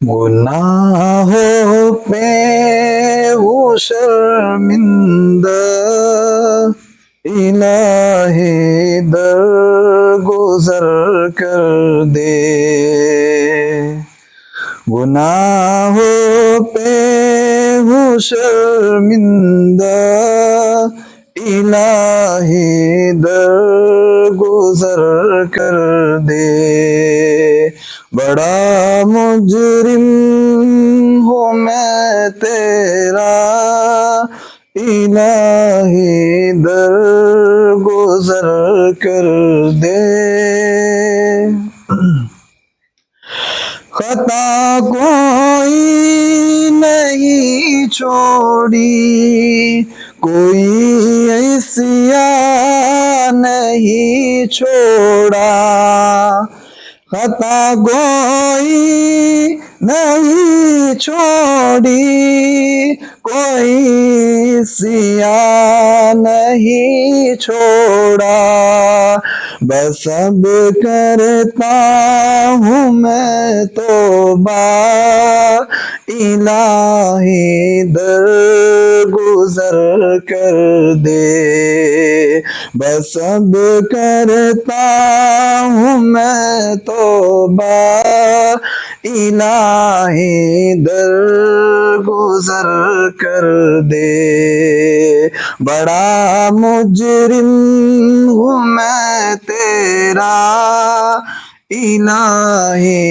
گناہوں پہ وہ شرمندہ، الہی درگزر کر دے۔ گناہوں پہ وہ شرمندہ، الہی درگزر کر دے۔ بڑا مجرم ہوں میں تیرا، الہی درگزر کر دے۔ خطا کوئی نہیں چھوڑی، کوئی عصیاں نہیں چھوڑا۔ خطا کوئی نہیں چھوڑی، کوئی عصیاں نہیں چھوڑا۔ بس اب کرتا ہوں میں توبہ، الہی درگزر کر دے۔ بس اب کرتا ہوں میں توبہ، الہی درگزر کر دے۔ بڑا مجرم ہوں میں تیرا، الہی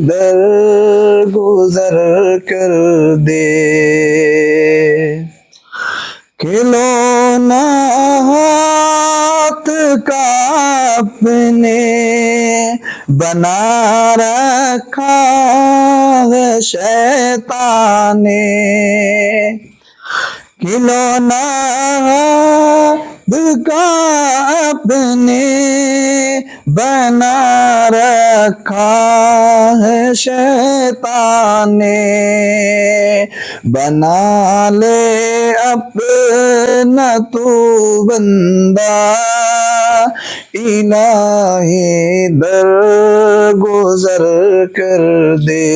درگزر کر دے۔ کھلونا ہاتھ کا اپنے بنا رکھا ہے شیطان نے۔ کھلونا ہاتھ کا اپنے بنا رکھا ہے شیطان نے۔ بنا لے اپنا تو بندہ، الہی درگزر کر دے۔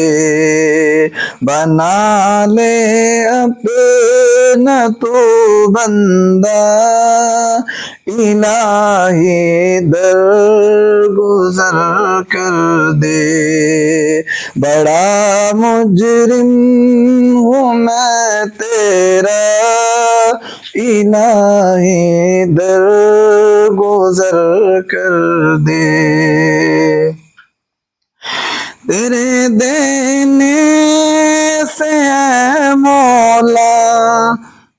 بنا لے اپنا تو بندہ، الہی درگزر کر دے۔ بڑا مجرم ہوں میں تیرا، الہی درگزر کر دے۔ تیرے دینے سے اے مولا،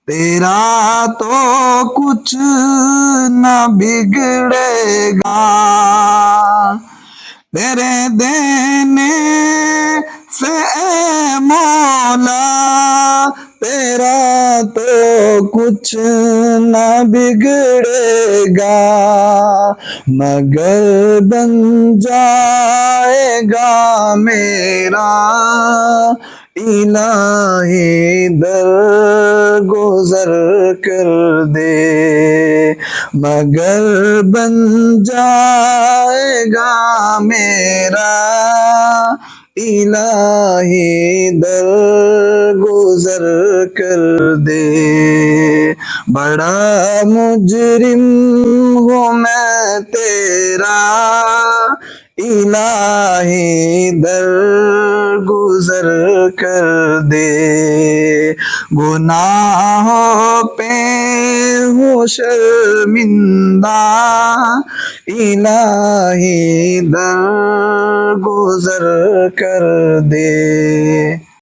تیرا تو کچھ نہ بگڑے گا۔ تیرے دینے سے اے مولا، تیرا تو کچھ نہ بگڑے گا۔ مگر بن جائے گا میرا، الہی درگزر کر دے۔ مگر بن جائے گا میرا، الہی درگزر کر دے۔ بڑا مجرم ہوں میں تیرا، الہی درگزر کر دے۔ گناہوں پہ ہوں شرمندہ، الہی درگزر کر دے۔